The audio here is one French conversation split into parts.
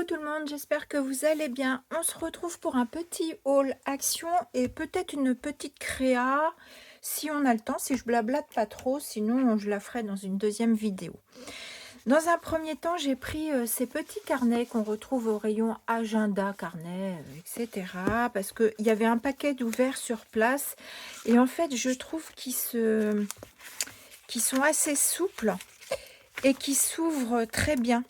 tout le monde, j'espère que vous allez bien. On se retrouve pour un petit haul action et peut-être une petite créa si on a le temps, si je blablate pas trop, sinon je la ferai dans une deuxième vidéo. Dans un premier temps, j'ai pris ces petits carnets qu'on retrouve au rayon agenda, carnet, etc. Parce qu'il y avait un paquet d'ouverts sur place et en fait, je trouve qu'ils sont assez souples et qui s'ouvrent très bien.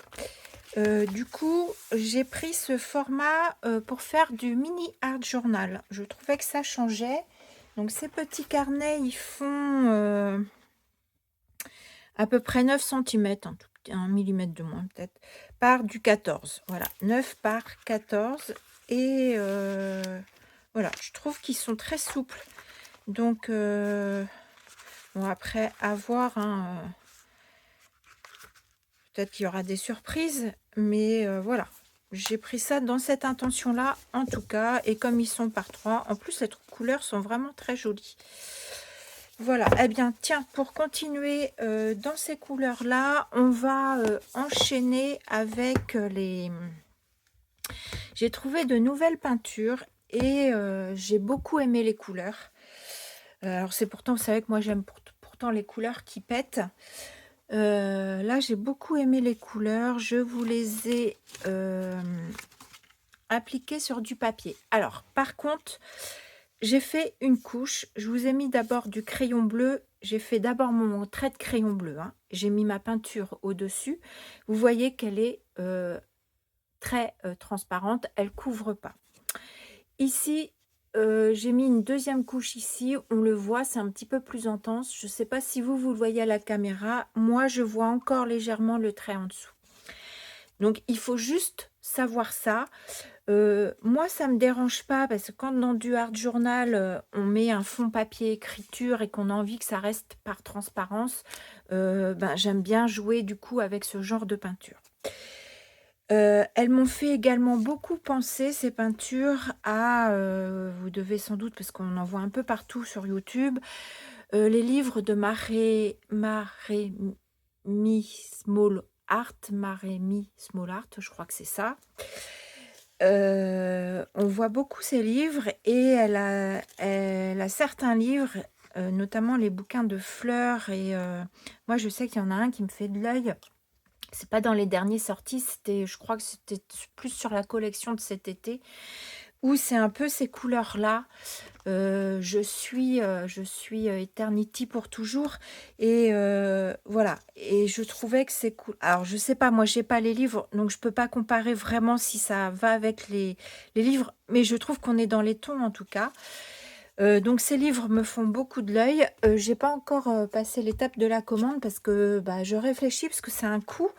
Du coup, j'ai pris ce format pour faire du mini art journal. Je trouvais que ça changeait. Donc ces petits carnets, ils font à peu près 9 cm, 1 mm de moins peut-être, par du 14. Voilà, 9 par 14. Et voilà, je trouve qu'ils sont très souples. Donc, bon, après, à voir, hein, peut-être qu'il y aura des surprises, mais voilà. J'ai pris ça dans cette intention-là, en tout cas. Et comme ils sont par 3, en plus, les couleurs sont vraiment très jolies. Voilà. Eh bien, tiens, pour continuer dans ces couleurs-là, on va enchaîner avec les... J'ai trouvé de nouvelles peintures et j'ai beaucoup aimé les couleurs. Alors, c'est pourtant, vous savez que moi, j'aime pourtant les couleurs qui pètent. Là, j'ai beaucoup aimé les couleurs. Je vous les ai appliquées sur du papier. Alors, par contre, j'ai fait une couche. Je vous ai mis d'abord du crayon bleu. J'ai fait d'abord mon trait de crayon bleu, hein. J'ai mis ma peinture au-dessus. Vous voyez qu'elle est très transparente. Elle couvre pas. Ici, j'ai mis une deuxième couche ici. On le voit, c'est un petit peu plus intense. Je ne sais pas si vous le voyez à la caméra. Moi, je vois encore légèrement le trait en dessous. Donc, il faut juste savoir ça. Moi, ça ne me dérange pas parce que quand dans du art journal, on met un fond papier écriture et qu'on a envie que ça reste par transparence, ben, j'aime bien jouer du coup avec ce genre de peinture. Elles m'ont fait également beaucoup penser, ces peintures, à, vous devez sans doute, parce qu'on en voit un peu partout sur YouTube, les livres de Maremi Small Art, Maremi Small Art, je crois que c'est ça. On voit beaucoup ces livres et elle a certains livres, notamment les bouquins de fleurs. Et moi, je sais qu'il y en a un qui me fait de l'œil. C'est pas dans les derniers sortis, je crois que c'était plus sur la collection de cet été, où c'est un peu ces couleurs-là. Je suis Eternity pour toujours. Et voilà. Et je trouvais que c'est cool. Alors, je sais pas, moi, j'ai pas les livres, donc je peux pas comparer vraiment si ça va avec les livres, mais je trouve qu'on est dans les tons, en tout cas. Donc ces livres me font beaucoup de l'œil. J'ai pas encore passé l'étape de la commande parce que bah, je réfléchis parce que c'est un coût.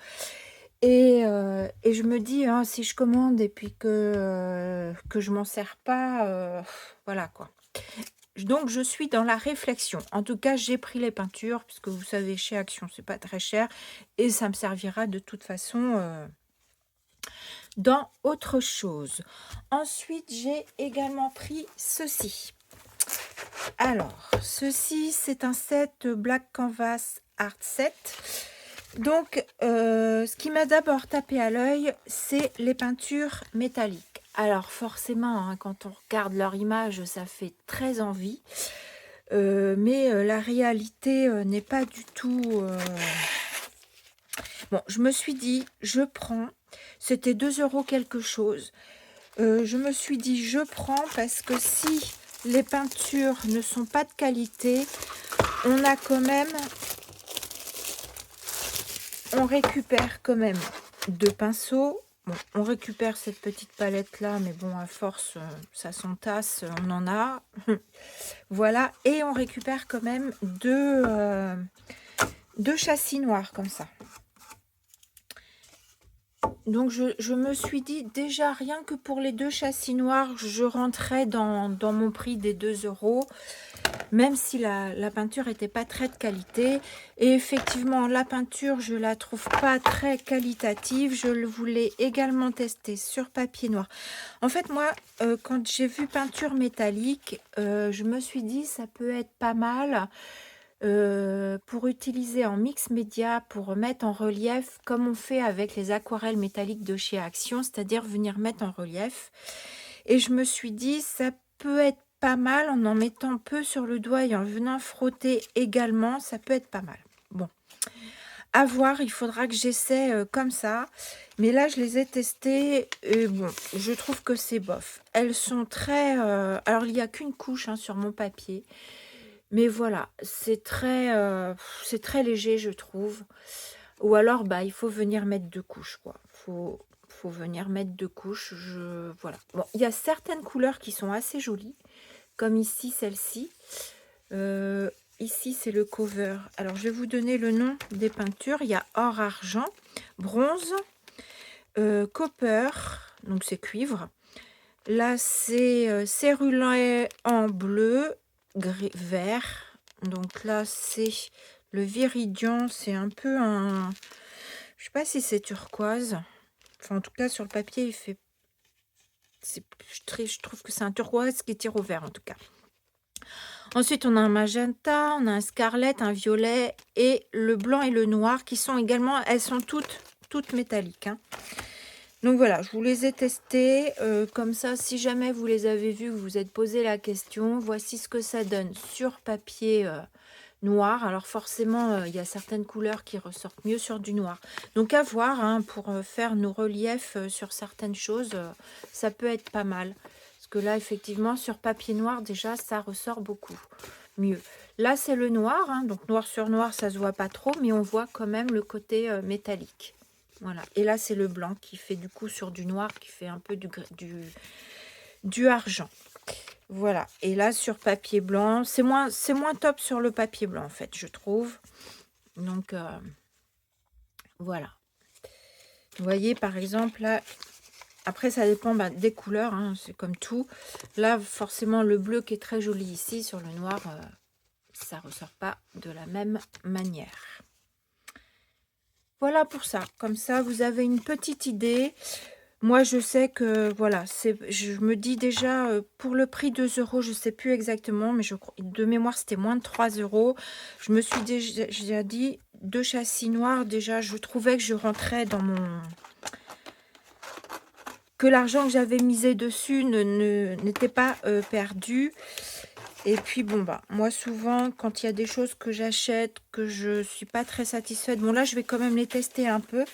Et je me dis, hein, si je commande et puis que je m'en sers pas, voilà quoi. Donc je suis dans la réflexion. En tout cas, j'ai pris les peintures puisque vous savez, chez Action, c'est pas très cher et ça me servira de toute façon dans autre chose. Ensuite, j'ai également pris ceci. Alors, ceci, c'est un set Black Canvas Art Set. Donc, ce qui m'a d'abord tapé à l'œil, c'est les peintures métalliques. Alors, forcément, hein, quand on regarde leur image, ça fait très envie. Mais la réalité n'est pas du tout... Bon, je me suis dit, je prends. C'était 2 € quelque chose. Je me suis dit, je prends parce que si les peintures ne sont pas de qualité, on a quand même... On récupère quand même 2 pinceaux. Bon, on récupère cette petite palette là, mais bon, à force, ça s'entasse, on en a. Voilà, et on récupère quand même 2 châssis noirs comme ça. Donc je me suis dit, déjà rien que pour les 2 châssis noirs, je rentrais dans mon prix des 2 €. Même si la peinture n'était pas très de qualité. Et effectivement, la peinture, je la trouve pas très qualitative. Je le voulais également tester sur papier noir. En fait, moi, quand j'ai vu peinture métallique, je me suis dit, ça peut être pas mal. pour utiliser en mix média, pour mettre en relief, comme on fait avec les aquarelles métalliques de chez Action, c'est-à-dire venir mettre en relief. Et je me suis dit, ça peut être pas mal en mettant un peu sur le doigt et en venant frotter également, ça peut être pas mal. Bon, à voir, il faudra que j'essaie comme ça. Mais là, je les ai testées et bon, je trouve que c'est bof. Elles sont très... alors, il n'y a qu'une couche hein, sur mon papier. Mais voilà, c'est très léger, je trouve. Ou alors, bah, il faut venir mettre 2 couches, quoi. Faut venir mettre 2 couches. Voilà. Bon, il y a certaines couleurs qui sont assez jolies, comme ici, celle-ci. Ici, c'est le cover. Alors, je vais vous donner le nom des peintures. Il y a or, argent, bronze, copper, donc c'est cuivre. Là, c'est cérulant en bleu, gris, vert. Donc là, c'est le viridian. C'est un peu un... Je sais pas si c'est turquoise. Enfin, en tout cas, sur le papier, il fait... Je trouve que c'est un turquoise qui tire au vert, en tout cas. Ensuite, on a un magenta, on a un scarlet, un violet et le blanc et le noir qui sont également... Elles sont toutes métalliques, hein. Donc voilà, je vous les ai testées. Comme ça, si jamais vous les avez vues, vous vous êtes posé la question, voici ce que ça donne sur papier noir. Alors forcément, il y a certaines couleurs qui ressortent mieux sur du noir. Donc à voir, hein, pour faire nos reliefs sur certaines choses, ça peut être pas mal. Parce que là, effectivement, sur papier noir, déjà, ça ressort beaucoup mieux. Là, c'est le noir, hein, donc noir sur noir, ça se voit pas trop, mais on voit quand même le côté métallique. Voilà. Et là, c'est le blanc qui fait du coup sur du noir, qui fait un peu du argent. Voilà. Et là, sur papier blanc, c'est moins top sur le papier blanc, en fait, je trouve. Donc, voilà. Vous voyez, par exemple, là, après, ça dépend des couleurs, hein, c'est comme tout. Là, forcément, le bleu qui est très joli ici, sur le noir, ça ressort pas de la même manière. Voilà pour ça. Comme ça, vous avez une petite idée. Moi, je sais que, voilà, je me dis déjà, pour le prix 2 €, je ne sais plus exactement, mais de mémoire, c'était moins de 3 €. Je me suis déjà dit, 2 châssis noirs, déjà, je trouvais que je rentrais dans mon... que l'argent que j'avais misé dessus n'était pas perdu. Et puis, bon, bah, moi, souvent, quand il y a des choses que j'achète, que je suis pas très satisfaite, bon, là, je vais quand même les tester un peu.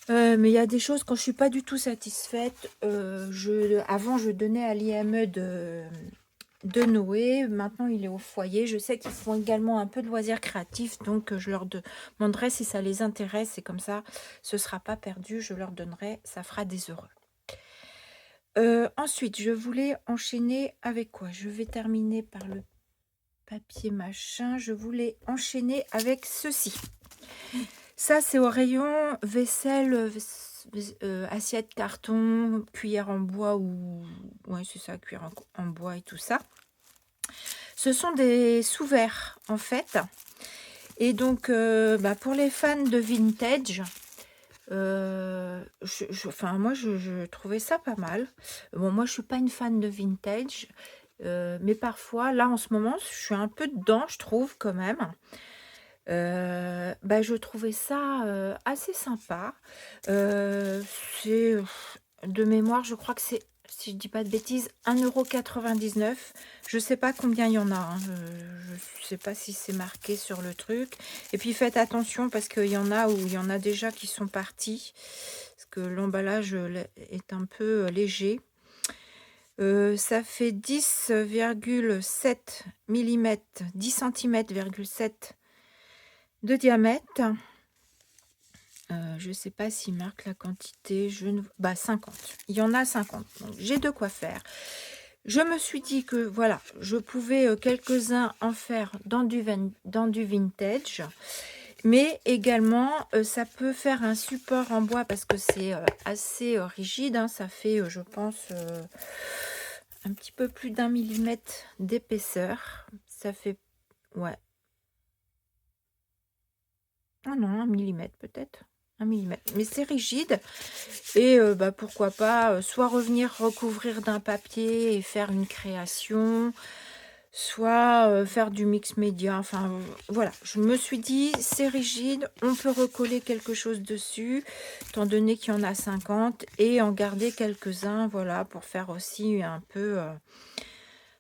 Mais il y a des choses, quand je suis pas du tout satisfaite, avant, je donnais à l'IME de Noé. Maintenant, il est au foyer. Je sais qu'ils font également un peu de loisirs créatifs, donc je leur demanderai si ça les intéresse. Et comme ça, ce sera pas perdu. Je leur donnerai, ça fera des heureux. Ensuite, je voulais enchaîner avec quoi? Je vais terminer par le papier machin. Je voulais enchaîner avec ceci. Ça, c'est au rayon vaisselle, assiette, carton, cuillère en bois ou... Ouais, c'est ça, cuillère en bois et tout ça. Ce sont des sous-verres, en fait. Et donc, pour les fans de vintage... moi je trouvais ça pas mal. Bon, moi je suis pas une fan de vintage, mais parfois là en ce moment je suis un peu dedans, je trouve quand même. Je trouvais ça assez sympa. C'est de mémoire, je crois que c'est, si je dis pas de bêtises, 1,99 €. Je sais pas combien il y en a, hein. Je sais pas si c'est marqué sur le truc. Et puis faites attention parce qu'il y en a où il y en a déjà qui sont partis. Parce que l'emballage est un peu léger. Ça fait 10,7 mm, 10 cm,7 de diamètre. Je sais pas s'il marque la quantité. 50. Il y en a 50. Donc j'ai de quoi faire. Je me suis dit que voilà, je pouvais quelques-uns en faire dans du vintage. Mais également, ça peut faire un support en bois parce que c'est assez rigide, hein. Ça fait, je pense, un petit peu plus d'1 millimètre d'épaisseur. Ça fait, ouais. Ah non, 1 millimètre peut-être. 1 millimètre. Mais c'est rigide. Et pourquoi pas soit revenir recouvrir d'un papier et faire une création, soit faire du mix média. Enfin, voilà. Je me suis dit, c'est rigide, on peut recoller quelque chose dessus, étant donné qu'il y en a 50, et en garder quelques-uns, voilà, pour faire aussi un peu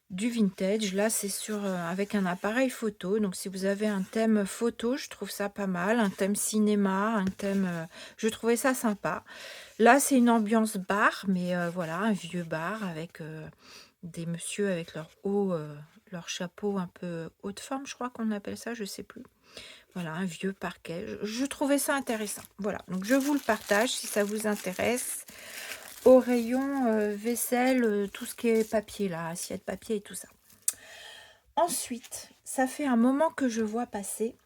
du vintage. Là, c'est sur avec un appareil photo. Donc, si vous avez un thème photo, je trouve ça pas mal. Un thème cinéma, un thème... je trouvais ça sympa. Là, c'est une ambiance bar, mais voilà, un vieux bar avec des messieurs avec leur chapeau un peu haut de forme, je crois qu'on appelle ça, je sais plus. Voilà, un vieux parquet. Je trouvais ça intéressant. Voilà, donc je vous le partage si ça vous intéresse. Au rayon vaisselle, tout ce qui est papier là, assiette papier et tout ça. Ensuite, ça fait un moment que je vois passer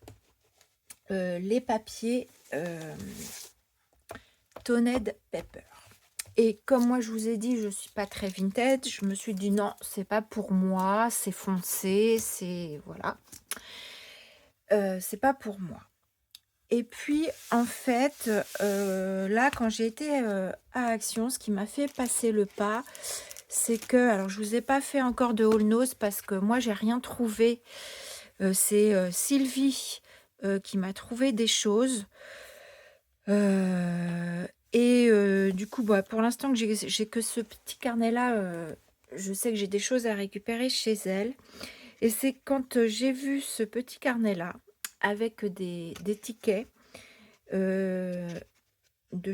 les papiers Toned Paper. Et comme moi je vous ai dit, je suis pas très vintage, je me suis dit non, c'est pas pour moi, c'est foncé, c'est voilà, c'est pas pour moi. Et puis en fait, là quand j'ai été à Action, ce qui m'a fait passer le pas, c'est que, alors je vous ai pas fait encore de haul nose parce que moi j'ai rien trouvé. C'est Sylvie qui m'a trouvé des choses. Du coup, bah, pour l'instant que j'ai que ce petit carnet-là, je sais que j'ai des choses à récupérer chez elle. Et c'est quand j'ai vu ce petit carnet-là, avec des tickets de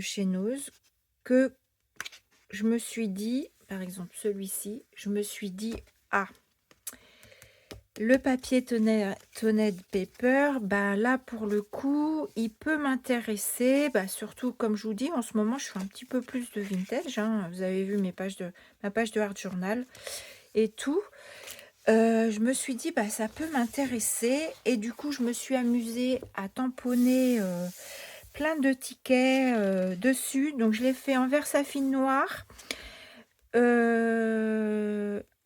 chez Nose, que je me suis dit, par exemple celui-ci, je me suis dit, ah, le papier Toned Paper, bah là pour le coup, il peut m'intéresser, bah surtout comme je vous dis, en ce moment je fais un petit peu plus de vintage, hein. Vous avez vu ma page de Art Journal et tout. Je me suis dit, bah ça peut m'intéresser, et du coup je me suis amusée à tamponner plein de tickets dessus. Donc je l'ai fait en Versafine noir,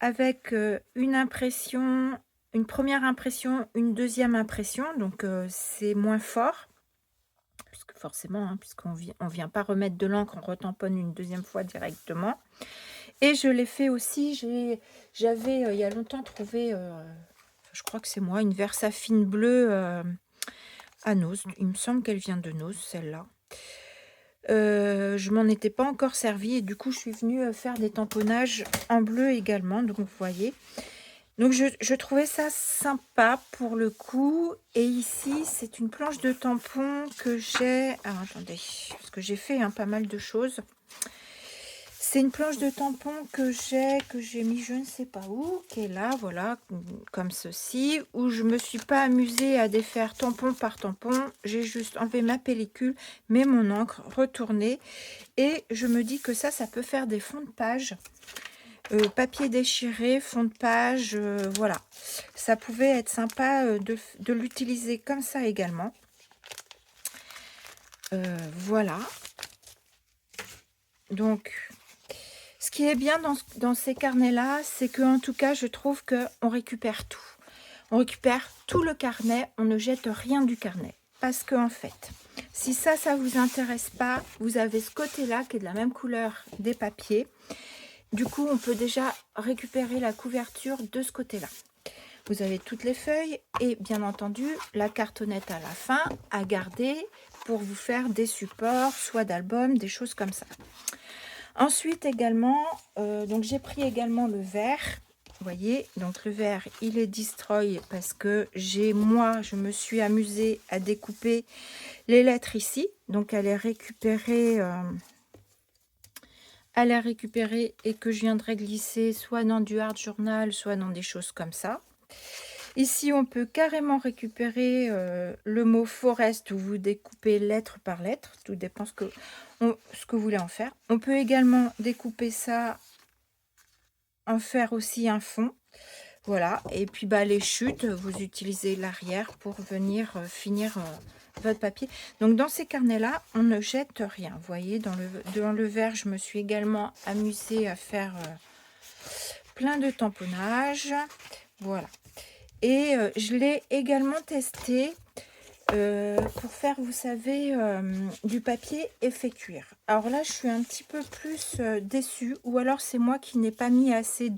avec une première impression, une deuxième impression, donc c'est moins fort, puisque forcément, hein, puisqu'on vient pas remettre de l'encre, on retamponne une deuxième fois directement. Et je l'ai fait aussi, j'avais il y a longtemps trouvé, je crois que c'est moi, une Versafine bleue à Nose. Il me semble qu'elle vient de Nose, celle-là. Je m'en étais pas encore servi, et du coup je suis venue faire des tamponnages en bleu également, donc vous voyez. Donc je trouvais ça sympa pour le coup. Et ici c'est une planche de tampon que j'ai... Alors attendez, parce que j'ai fait pas mal de choses. C'est une planche de tampon que j'ai mis je ne sais pas où, qui est là, voilà, comme ceci, où je me suis pas amusée à défaire tampon par tampon. J'ai juste enlevé ma pellicule, mais mon encre retournée. Et je me dis que ça peut faire des fonds de page. Papier déchiré, fond de page, voilà. Ça pouvait être sympa de l'utiliser comme ça également. Voilà. Donc... ce qui est bien dans ces carnets-là, c'est que en tout cas, je trouve qu'on récupère tout. On récupère tout le carnet, on ne jette rien du carnet. Parce que en fait, si ça vous intéresse pas, vous avez ce côté-là qui est de la même couleur des papiers. Du coup, on peut déjà récupérer la couverture de ce côté-là. Vous avez toutes les feuilles et bien entendu la cartonnette à la fin à garder pour vous faire des supports, soit d'albums, des choses comme ça. Ensuite également, donc j'ai pris également le vert. Vous voyez, donc le vert, il est destroy parce que je me suis amusée à découper les lettres ici. Donc elle est récupérée et que je viendrai glisser soit dans du Art Journal, soit dans des choses comme ça. Ici, on peut carrément récupérer le mot forest, où vous découpez lettre par lettre. Tout dépend ce que vous voulez en faire. On peut également découper ça, en faire aussi un fond. Voilà. Et puis les chutes, vous utilisez l'arrière pour venir finir votre papier. Donc dans ces carnets-là, on ne jette rien. Vous voyez, dans le vert, je me suis également amusée à faire plein de tamponnages. Voilà. Et je l'ai également testé pour faire, vous savez, du papier effet cuir. Alors là, je suis un petit peu plus déçue, ou alors c'est moi qui n'ai pas mis assez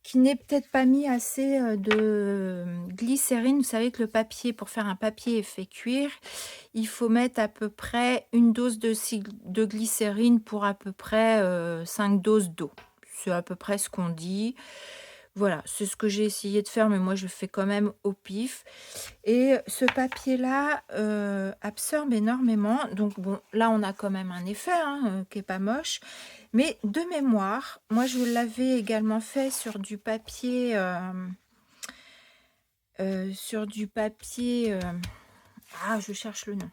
qui n'ait peut-être pas mis assez de glycérine. Vous savez que le papier, pour faire un papier effet cuir, il faut mettre à peu près une dose de glycérine pour à peu près 5 doses d'eau. C'est à peu près ce qu'on dit. Voilà, c'est ce que j'ai essayé de faire, mais moi je fais quand même au pif. Et ce papier-là absorbe énormément. Donc bon, là on a quand même un effet qui est pas moche. Mais de mémoire, moi je l'avais également fait sur du papier... ah, je cherche le nom.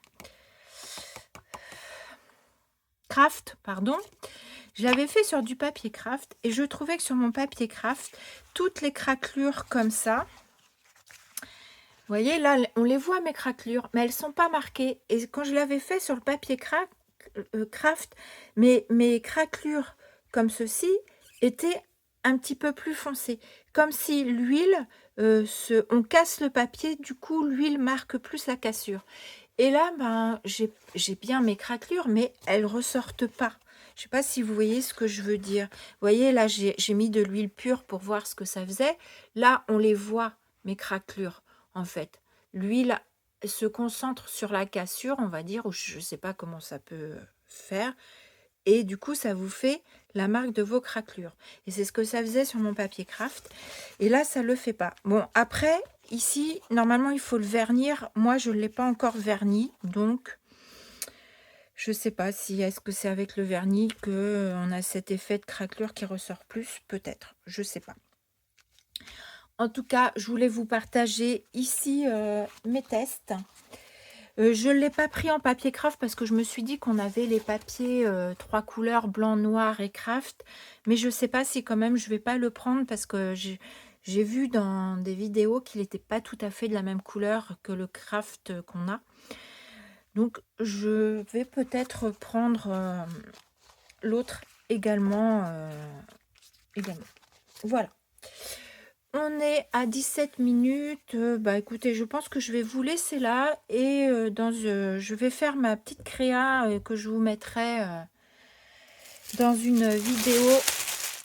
Craft, pardon. Je l'avais fait sur du papier craft et je trouvais que sur mon papier craft, toutes les craquelures comme ça, vous voyez là, on les voit mes craquelures, mais elles sont pas marquées. Et quand je l'avais fait sur le papier craft, mes craquelures comme ceci étaient un petit peu plus foncées. Comme si l'huile, on casse le papier, du coup l'huile marque plus la cassure. Et là, ben, j'ai bien mes craquelures, mais elles ressortent pas. Je sais pas si vous voyez ce que je veux dire. Vous voyez, là, j'ai mis de l'huile pure pour voir ce que ça faisait. Là, on les voit, mes craquelures, en fait. L'huile se concentre sur la cassure, on va dire, ou je sais pas comment ça peut faire. Et du coup, ça vous fait la marque de vos craquelures. Et c'est ce que ça faisait sur mon papier craft. Et là, ça ne le fait pas. Bon, après, ici, normalement, il faut le vernir. Moi, je ne l'ai pas encore verni. Donc, je ne sais pas si est-ce que c'est avec le vernis qu'on a cet effet de craquelure qui ressort plus. Peut-être. Je ne sais pas. En tout cas, je voulais vous partager ici mes tests. Je ne l'ai pas pris en papier craft parce que je me suis dit qu'on avait les papiers 3 couleurs, blanc, noir et craft. Mais je ne sais pas si quand même je ne vais pas le prendre parce que j'ai vu dans des vidéos qu'il n'était pas tout à fait de la même couleur que le craft qu'on a. Donc je vais peut-être prendre l'autre également. Voilà. On est à 17 minutes. Bah écoutez, je pense que je vais vous laisser là et je vais faire ma petite créa que je vous mettrai dans une vidéo.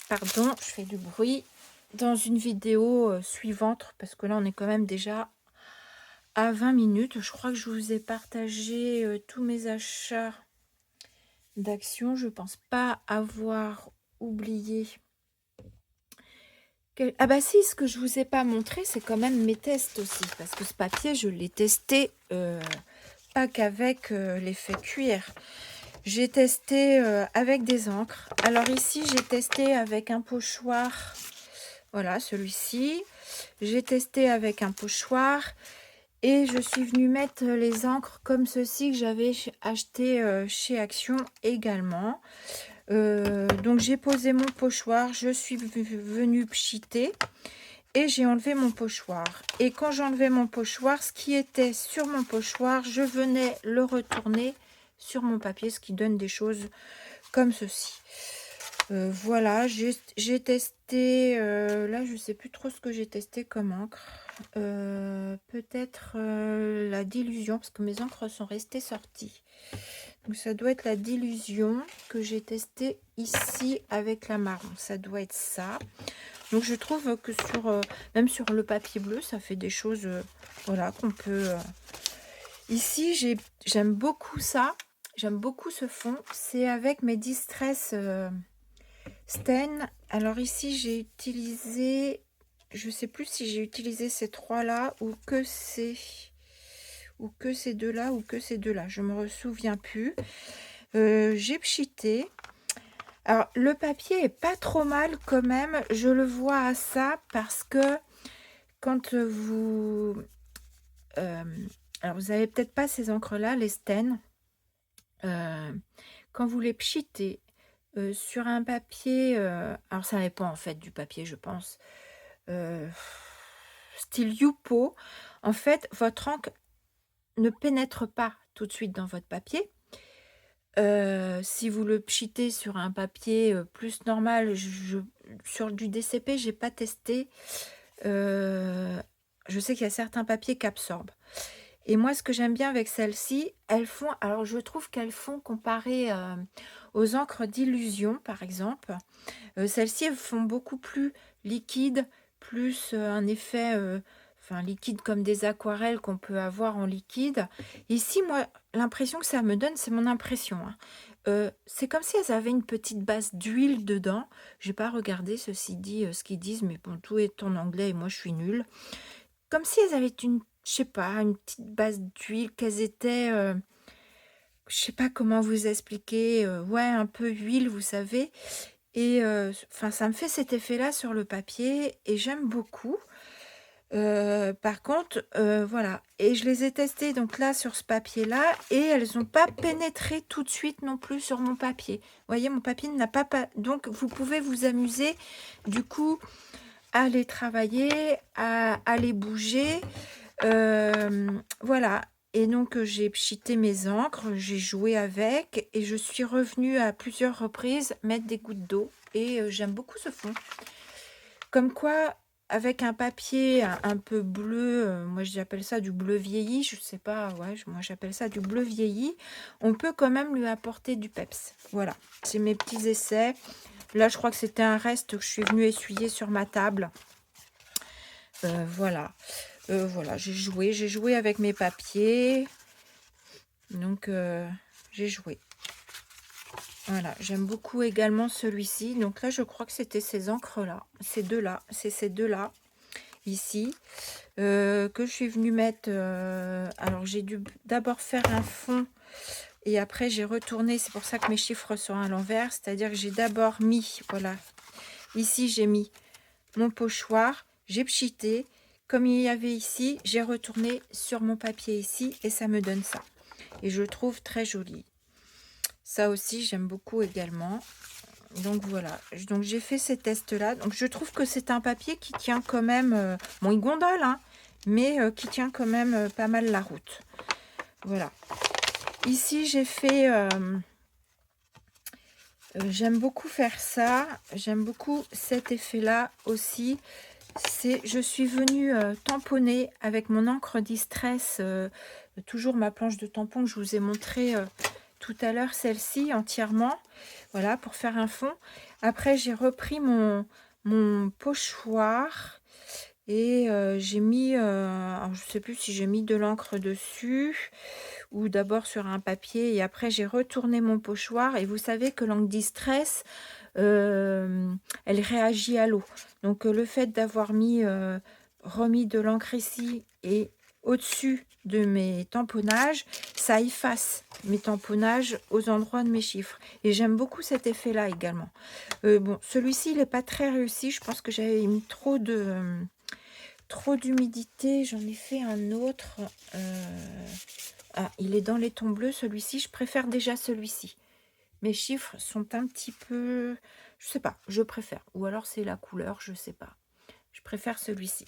Pardon, je fais du bruit. Dans une vidéo suivante parce que là on est quand même déjà à 20 minutes. Je crois que je vous ai partagé tous mes achats d'Action. Je pense pas avoir oublié. Ah bah si, ce que je vous ai pas montré, c'est quand même mes tests aussi. Parce que ce papier, je l'ai testé pas qu'avec l'effet cuir. J'ai testé avec des encres. Alors ici, j'ai testé avec un pochoir. Voilà, celui-ci. J'ai testé avec un pochoir. Et je suis venue mettre les encres comme ceci que j'avais acheté chez Action également. Donc j'ai posé mon pochoir, je suis venue pchiter et j'ai enlevé mon pochoir. Et quand j'enlevais mon pochoir, ce qui était sur mon pochoir, je venais le retourner sur mon papier, ce qui donne des choses comme ceci. Voilà, j'ai testé, là je sais plus trop ce que j'ai testé comme encre. Peut-être la dilution, parce que mes encres sont restées sorties. Donc ça doit être la dilution que j'ai testé ici avec la marron. Ça doit être ça. Donc je trouve que même sur le papier bleu, ça fait des choses voilà, qu'on peut... Ici, j'aime beaucoup ça. J'aime beaucoup ce fond. C'est avec mes Distress Stain. Alors ici, j'ai utilisé... Je ne sais plus si j'ai utilisé ces trois-là ou que ces deux-là ou que ces deux-là. Je ne me souviens plus. J'ai pchité. Alors, le papier est pas trop mal quand même. Je le vois à ça parce que quand vous... alors, vous n'avez peut-être pas ces encres-là, les Stain. Quand vous les pchitez sur un papier... alors, ça dépend en fait du papier, je pense. Style Yupo. En fait, votre encre ne pénètre pas tout de suite dans votre papier. Si vous le pchitez sur un papier plus normal, sur du DCP, j'ai pas testé. Je sais qu'il y a certains papiers qui absorbent. Et moi, ce que j'aime bien avec celles-ci, elles font... Alors, je trouve qu'elles font, comparé aux encres d'illusion, par exemple, celles-ci, elles font beaucoup plus liquide, plus un effet, enfin liquide comme des aquarelles qu'on peut avoir en liquide. Ici, moi, l'impression que ça me donne, c'est mon impression, hein. C'est comme si elles avaient une petite base d'huile dedans. J'ai pas regardé, ceci dit, ce qu'ils disent, mais bon, tout est en anglais et moi je suis nulle. Comme si elles avaient une, je sais pas, une petite base d'huile, qu'elles étaient, je sais pas comment vous expliquer, ouais, un peu huile, vous savez. Et enfin, ça me fait cet effet-là sur le papier et j'aime beaucoup. Par contre, voilà, et je les ai testées donc là sur ce papier-là et elles n'ont pas pénétré tout de suite non plus sur mon papier. Vous voyez, mon papier n'a pas donc vous pouvez vous amuser du coup à les travailler, à les bouger. Voilà. Et donc j'ai pchité mes encres, j'ai joué avec et je suis revenue à plusieurs reprises mettre des gouttes d'eau et j'aime beaucoup ce fond. Comme quoi, avec un papier un peu bleu, moi j'appelle ça du bleu vieilli, je sais pas, ouais, moi j'appelle ça du bleu vieilli, on peut quand même lui apporter du peps. Voilà, c'est mes petits essais. Là, je crois que c'était un reste que je suis venue essuyer sur ma table. Voilà. Voilà, j'ai joué avec mes papiers. Donc, j'ai joué. Voilà, j'aime beaucoup également celui-ci. Donc là, je crois que c'était ces encres-là. Ces deux-là. C'est ces deux-là, ici, que je suis venue mettre... alors, j'ai dû d'abord faire un fond. Et après, j'ai retourné. C'est pour ça que mes chiffres sont à l'envers. C'est-à-dire que j'ai d'abord mis... Voilà. Ici, j'ai mis mon pochoir. J'ai pchité. Comme il y avait ici, j'ai retourné sur mon papier ici. Et ça me donne ça. Et je le trouve très joli. Ça aussi, j'aime beaucoup également. Donc voilà. Donc j'ai fait ces tests-là. Donc je trouve que c'est un papier qui tient quand même... bon, il gondole, hein, mais qui tient quand même pas mal la route. Voilà. Ici, j'ai fait... j'aime beaucoup faire ça. J'aime beaucoup cet effet-là aussi. Je suis venue tamponner avec mon encre Distress, toujours ma planche de tampon que je vous ai montré tout à l'heure, celle-ci entièrement, voilà, pour faire un fond. Après, j'ai repris mon pochoir et j'ai mis, alors je ne sais plus si j'ai mis de l'encre dessus ou d'abord sur un papier et après j'ai retourné mon pochoir. Et vous savez que l'encre Distress, elle réagit à l'eau. Donc le fait d'avoir remis de l'encre ici et au-dessus de mes tamponnages, ça efface mes tamponnages aux endroits de mes chiffres. Et j'aime beaucoup cet effet-là également. Bon, celui-ci, il n'est pas très réussi. Je pense que j'avais mis trop d'humidité. J'en ai fait un autre. Ah, il est dans les tons bleus, celui-ci. Je préfère déjà celui-ci. Mes chiffres sont un petit peu... Je sais pas, je préfère. Ou alors c'est la couleur, je sais pas. Je préfère celui-ci.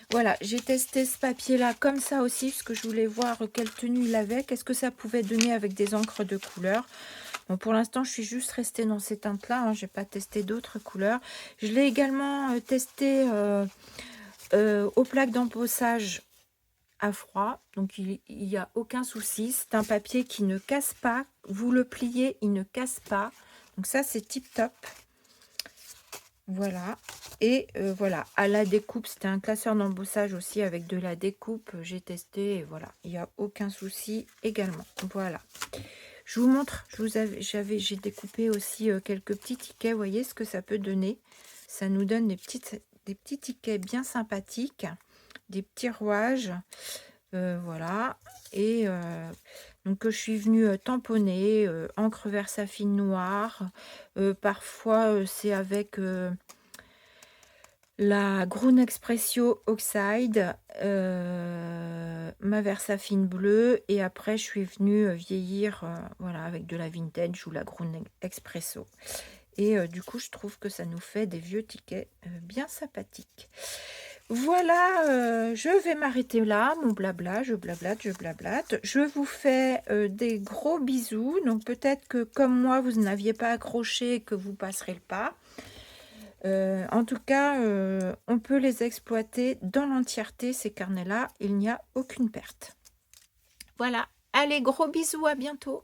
Voilà, j'ai testé ce papier-là comme ça aussi, parce que je voulais voir quelle tenue il avait, qu'est-ce que ça pouvait donner avec des encres de couleur. Bon, pour l'instant, je suis juste restée dans ces teintes-là, hein, je n'ai pas testé d'autres couleurs. Je l'ai également testé aux plaques d'embossage à froid, donc il n'y a aucun souci. C'est un papier qui ne casse pas, vous le pliez, il ne casse pas. Donc ça, c'est tip top. Voilà. Et voilà, à la découpe, c'était un classeur d'embossage aussi avec de la découpe. J'ai testé et voilà, il n'y a aucun souci également. Voilà. Je vous montre, j'ai découpé aussi quelques petits tickets. Vous voyez ce que ça peut donner. Ça nous donne des petits tickets bien sympathiques, des petits rouages. Voilà. Et donc je suis venue tamponner, encre Versafine noire. Parfois, c'est avec... la Grune Expressio Oxide, ma Versafine bleue, et après je suis venue vieillir voilà, avec de la Vintage ou la Grune Expresso. Et du coup, je trouve que ça nous fait des vieux tickets bien sympathiques. Voilà, je vais m'arrêter là, mon blabla, je blablate. Je vous fais des gros bisous. Donc peut-être que comme moi, vous n'aviez pas accroché et que vous passerez le pas. En tout cas, on peut les exploiter dans l'entièreté, ces carnets-là. Il n'y a aucune perte. Voilà. Allez, gros bisous, à bientôt.